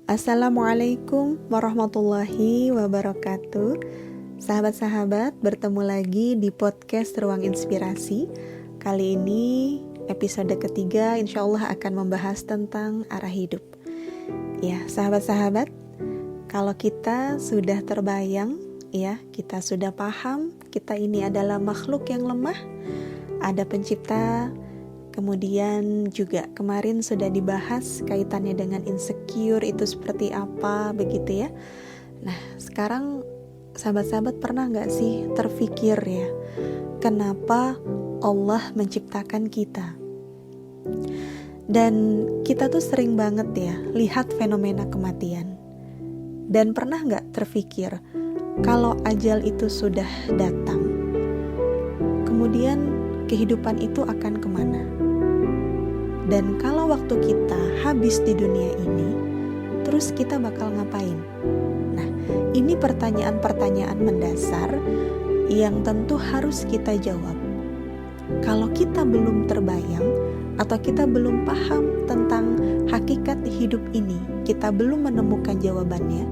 Assalamualaikum warahmatullahi wabarakatuh. Sahabat-sahabat, bertemu lagi di podcast Ruang Inspirasi. Kali ini episode ketiga insya Allah akan membahas tentang arah hidup. Ya, sahabat-sahabat, kalau kita sudah terbayang, ya, kita sudah paham, kita ini adalah makhluk yang lemah, ada pencipta. Kemudian juga kemarin sudah dibahas kaitannya dengan insecure itu seperti apa, begitu ya. Nah, sekarang sahabat-sahabat pernah gak sih terfikir ya, kenapa Allah menciptakan kita? Dan kita tuh sering banget ya lihat fenomena kematian. Dan pernah gak terfikir kalau ajal itu sudah datang, kemudian kehidupan itu akan kemana? Dan kalau waktu kita habis di dunia ini, terus kita bakal ngapain? Nah, ini pertanyaan-pertanyaan mendasar yang tentu harus kita jawab. Kalau kita belum terbayang atau kita belum paham tentang hakikat hidup ini, kita belum menemukan jawabannya,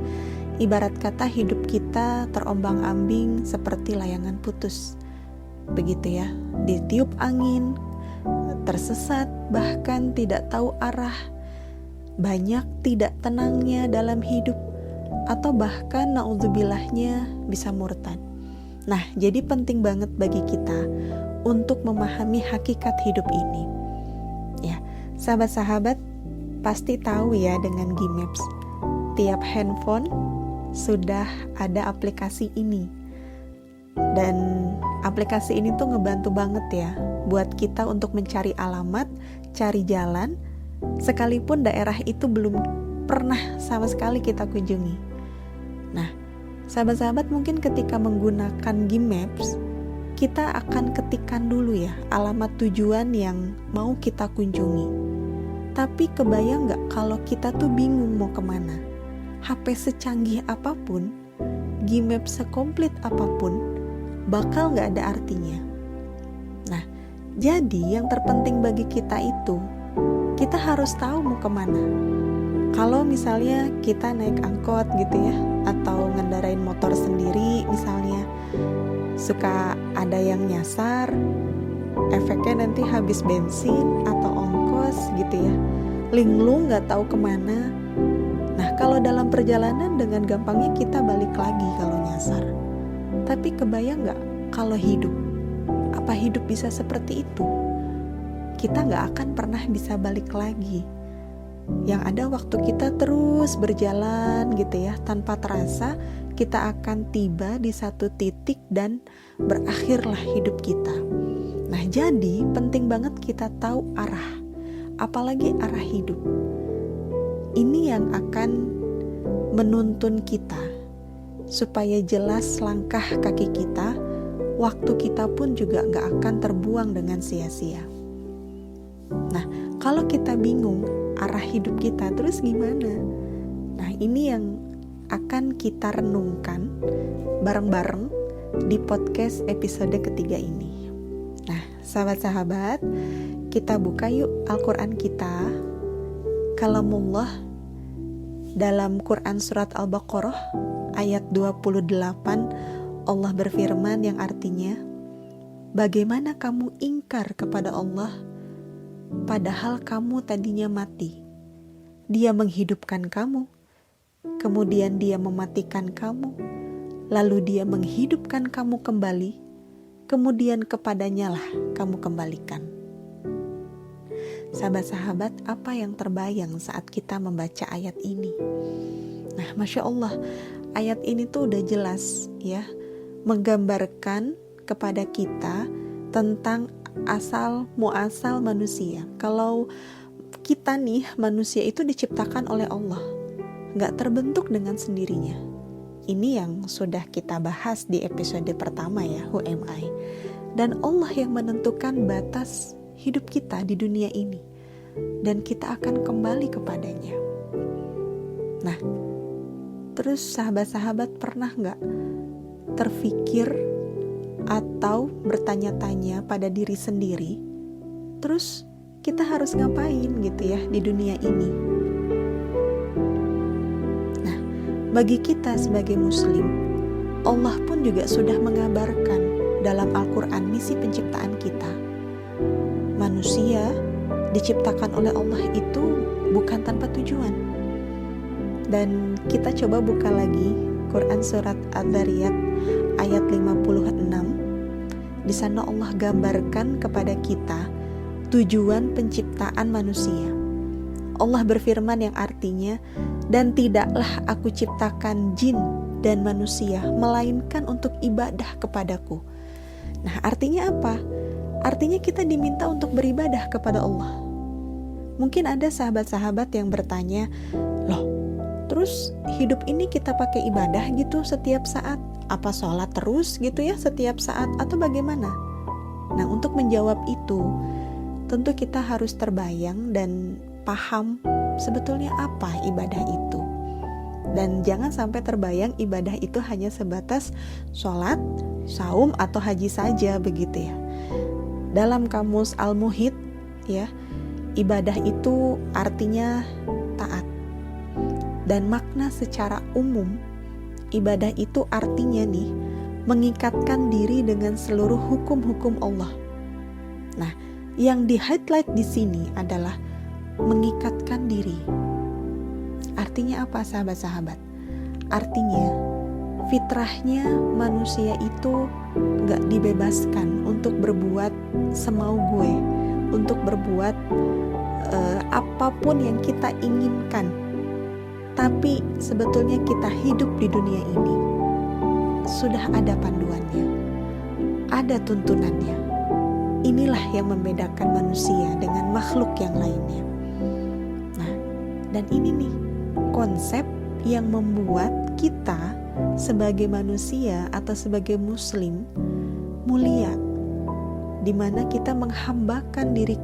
ibarat kata hidup kita terombang-ambing seperti layangan putus. Begitu ya, ditiup angin, tersesat, bahkan tidak tahu arah, banyak tidak tenangnya dalam hidup, atau bahkan na'udzubillahnya bisa murtad. Nah, jadi penting banget bagi kita untuk memahami hakikat hidup ini. Ya, sahabat-sahabat pasti tahu ya dengan Gmaps, tiap handphone sudah ada aplikasi ini. Dan aplikasi ini tuh ngebantu banget ya buat kita untuk mencari alamat, cari jalan, sekalipun daerah itu belum pernah sama sekali kita kunjungi. Nah, sahabat-sahabat mungkin ketika menggunakan Gmaps, kita akan ketikkan dulu ya alamat tujuan yang mau kita kunjungi. Tapi kebayang gak kalau kita tuh bingung mau kemana? HP secanggih apapun, Gmaps sekomplit apapun, bakal gak ada artinya. Nah, jadi yang terpenting bagi kita itu, kita harus tahu mau kemana. Kalau misalnya kita naik angkot gitu ya, atau ngendarain motor sendiri misalnya, suka ada yang nyasar, efeknya nanti habis bensin atau ongkos gitu ya, linglung gak tahu kemana. Nah, kalau dalam perjalanan dengan gampangnya kita balik lagi kalau nyasar. Tapi kebayang gak kalau hidup? Apa hidup bisa seperti itu? Kita gak akan pernah bisa balik lagi. Yang ada waktu kita terus berjalan gitu ya, tanpa terasa kita akan tiba di satu titik dan berakhirlah hidup kita. Nah, jadi penting banget kita tahu arah, apalagi arah hidup. Ini yang akan menuntun kita supaya jelas langkah kaki kita, waktu kita pun juga gak akan terbuang dengan sia-sia. Nah, kalau kita bingung arah hidup kita, terus gimana? Nah, ini yang akan kita renungkan bareng-bareng di podcast episode ketiga ini. Nah, sahabat-sahabat, kita buka yuk Al-Quran kita, kalamullah, dalam Quran surat Al-Baqarah ayat 28, Allah berfirman yang artinya, bagaimana kamu ingkar kepada Allah padahal kamu tadinya mati? Dia menghidupkan kamu, kemudian dia mematikan kamu, lalu dia menghidupkan kamu kembali, kemudian kepadanya lah kamu kembalikan. Sahabat-sahabat, apa yang terbayang saat kita membaca ayat ini? Nah, Masya Allah, ayat ini tuh udah jelas ya, menggambarkan kepada kita tentang asal muasal manusia. Kalau kita nih, manusia itu diciptakan oleh Allah, gak terbentuk dengan sendirinya. Ini yang sudah kita bahas di episode pertama ya, Who Am I? Dan Allah yang menentukan batas hidup kita di dunia ini, dan kita akan kembali kepadanya. Nah, terus sahabat-sahabat pernah gak terfikir atau bertanya-tanya pada diri sendiri, terus kita harus ngapain gitu ya di dunia ini? bagi kita sebagai muslim, Allah pun juga sudah mengabarkan dalam Al-Quran misi penciptaan kita. Manusia diciptakan oleh Allah itu bukan tanpa tujuan. Dan kita coba buka lagi Quran surat Adz-Dzariyat ayat 56. Di sana Allah gambarkan kepada kita tujuan penciptaan manusia. Allah berfirman yang artinya, dan tidaklah aku ciptakan jin dan manusia melainkan untuk ibadah kepadaku. Nah, artinya apa? Artinya kita diminta untuk beribadah kepada Allah. Mungkin ada sahabat-sahabat yang bertanya, loh, terus hidup ini kita pakai ibadah gitu setiap saat? Apa sholat terus gitu ya setiap saat atau bagaimana? Nah, untuk menjawab itu, tentu kita harus terbayang dan paham sebetulnya apa ibadah itu. Dan jangan sampai terbayang ibadah itu hanya sebatas sholat, saum, atau haji saja begitu ya. Dalam kamus Al-Muhit ya, ibadah itu artinya taat. Dan makna secara umum, ibadah itu artinya nih, mengikatkan diri dengan seluruh hukum-hukum Allah. Nah, yang di-highlight di sini adalah mengikatkan diri. Artinya apa sahabat-sahabat? Artinya fitrahnya manusia itu gak dibebaskan untuk berbuat semau gue, untuk berbuat apapun yang kita inginkan. Tapi sebetulnya kita hidup di dunia ini sudah ada panduannya, ada tuntunannya. Inilah yang membedakan manusia dengan makhluk yang lainnya. Nah, dan ini nih konsep yang membuat kita sebagai manusia atau sebagai muslim mulia, di mana kita menghambakan diri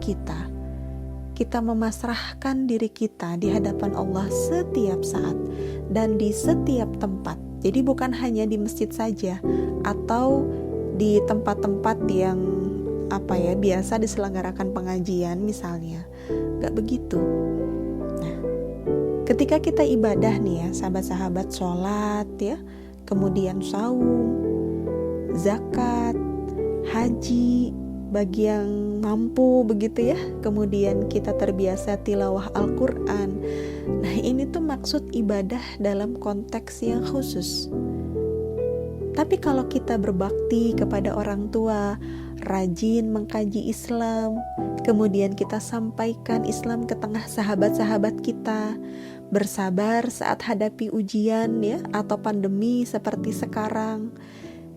kita memasrahkan diri kita di hadapan Allah setiap saat dan di setiap tempat. Jadi bukan hanya di masjid saja atau di tempat-tempat yang biasa diselenggarakan pengajian misalnya. Gak begitu. Nah, ketika kita ibadah nih ya, sahabat-sahabat, sholat ya, kemudian saum, zakat, haji, bagi yang mampu begitu ya, kemudian kita terbiasa tilawah Al-Quran. Nah, ini tuh maksud ibadah dalam konteks yang khusus. Tapi kalau kita berbakti kepada orang tua, rajin mengkaji Islam, kemudian kita sampaikan Islam ke tengah sahabat-sahabat kita, bersabar saat hadapi ujian ya atau pandemi seperti sekarang.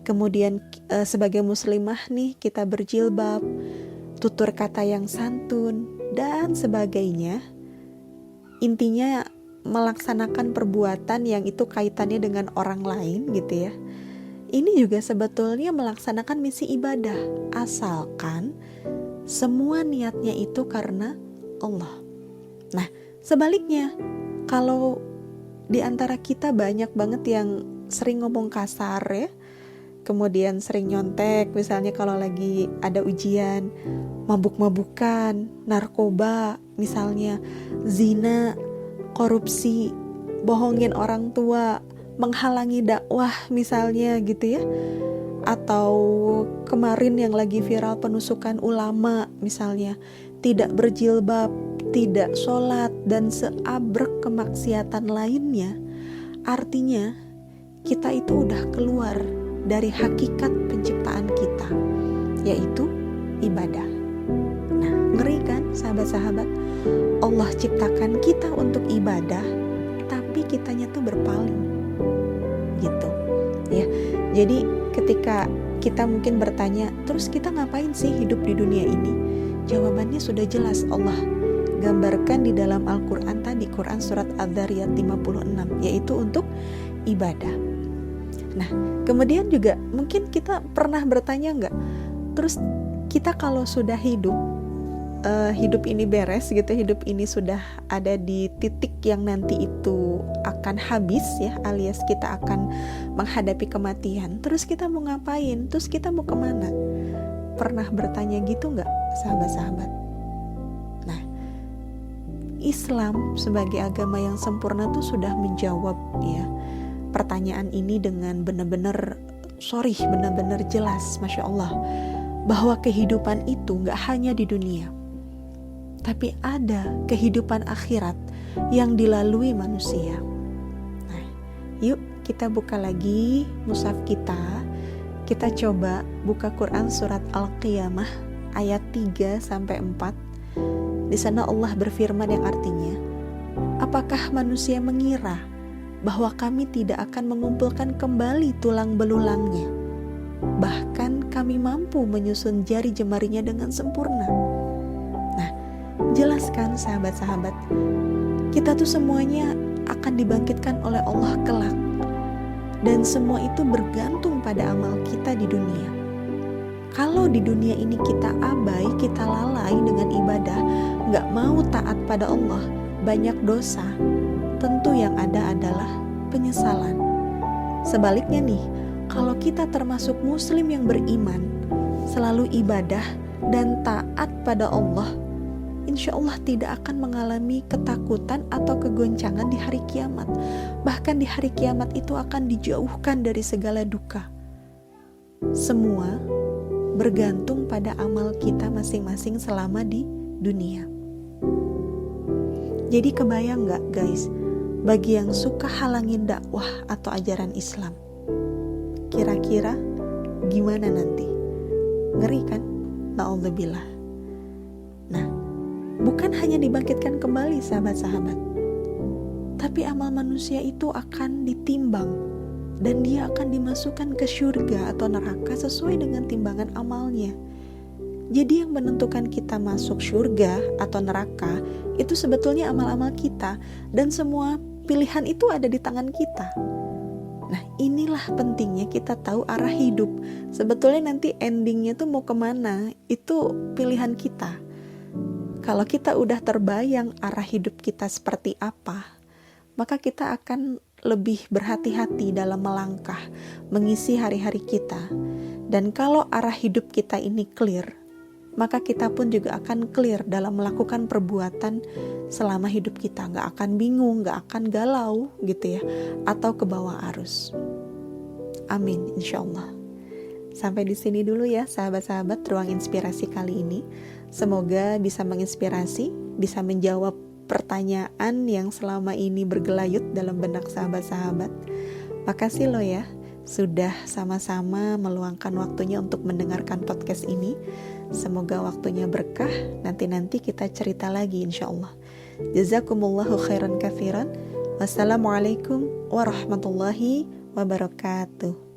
Kemudian sebagai muslimah nih kita berjilbab, tutur kata yang santun dan sebagainya. Intinya melaksanakan perbuatan yang itu kaitannya dengan orang lain gitu ya. Ini juga sebetulnya melaksanakan misi ibadah, asalkan semua niatnya itu karena Allah. Nah, sebaliknya, kalau di antara kita banyak banget yang sering ngomong kasar ya, kemudian sering nyontek, misalnya kalau lagi ada ujian, mabuk-mabukan, narkoba, misalnya zina, korupsi, bohongin orang tua, menghalangi dakwah misalnya gitu ya, atau kemarin yang lagi viral penusukan ulama misalnya, tidak berjilbab, tidak sholat, dan seabrek kemaksiatan lainnya. Artinya kita itu udah keluar dari hakikat penciptaan kita, yaitu ibadah. Nah, ngeri kan sahabat-sahabat? Allah ciptakan kita untuk ibadah, tapi kitanya tuh berpaling gitu ya. Jadi ketika kita mungkin bertanya, terus kita ngapain sih hidup di dunia ini? Jawabannya sudah jelas, Allah gambarkan di dalam Al-Quran tadi, Quran surat Adz-Dzariyat 56, yaitu untuk ibadah. Nah, kemudian juga mungkin kita pernah bertanya enggak, terus kita kalau sudah hidup ini beres gitu, hidup ini sudah ada di titik yang nanti itu akan habis ya, alias kita akan menghadapi kematian, terus kita mau ngapain? Terus kita mau kemana? Pernah bertanya gitu enggak sahabat-sahabat? Nah, Islam sebagai agama yang sempurna tuh sudah menjawab ya, pertanyaan ini dengan benar-benar jelas, Masya Allah, bahwa kehidupan itu gak hanya di dunia, tapi ada kehidupan akhirat yang dilalui manusia. Nah, yuk kita buka lagi mushaf kita. Kita coba buka Quran surat Al-Qiyamah ayat 3-4. Di sana Allah berfirman yang artinya, apakah manusia mengira bahwa kami tidak akan mengumpulkan kembali tulang belulangnya? Bahkan kami mampu menyusun jari jemarinya dengan sempurna. Nah, jelaskan sahabat-sahabat, kita tuh semuanya akan dibangkitkan oleh Allah kelak. Dan semua itu bergantung pada amal kita di dunia. Kalau di dunia ini kita abai, kita lalai dengan ibadah, gak mau taat pada Allah, banyak dosa, tentu yang ada adalah penyesalan. Sebaliknya nih, kalau kita termasuk muslim yang beriman, selalu ibadah dan taat pada Allah, insya Allah tidak akan mengalami ketakutan atau kegoncangan di hari kiamat. Bahkan di hari kiamat itu akan dijauhkan dari segala duka. Semua bergantung pada amal kita masing-masing selama di dunia. Jadi kebayang gak guys, bagi yang suka halangin dakwah atau ajaran Islam, kira-kira gimana nanti? Ngeri kan? Na'udzubillah. Nah, bukan hanya dibangkitkan kembali sahabat-sahabat, tapi amal manusia itu akan ditimbang dan dia akan dimasukkan ke surga atau neraka sesuai dengan timbangan amalnya. Jadi yang menentukan kita masuk surga atau neraka itu sebetulnya amal-amal kita, dan semua pilihan itu ada di tangan kita. Nah, inilah pentingnya kita tahu arah hidup. Sebetulnya nanti endingnya tuh mau kemana, itu pilihan kita. Kalau kita udah terbayang arah hidup kita seperti apa, maka kita akan lebih berhati-hati dalam melangkah, mengisi hari-hari kita. Dan kalau arah hidup kita ini clear, maka kita pun juga akan clear dalam melakukan perbuatan selama hidup kita. Gak akan bingung, gak akan galau gitu ya, atau ke bawah arus. Amin, insya Allah. Sampai di sini dulu ya sahabat-sahabat ruang inspirasi kali ini. Semoga bisa menginspirasi, bisa menjawab pertanyaan yang selama ini bergelayut dalam benak sahabat-sahabat. Makasih loh ya, sudah sama-sama meluangkan waktunya untuk mendengarkan podcast ini. Semoga waktunya berkah, nanti kita cerita lagi insya Allah. Jazakumullahu khairan katsiran. Wassalamualaikum warahmatullahi wabarakatuh.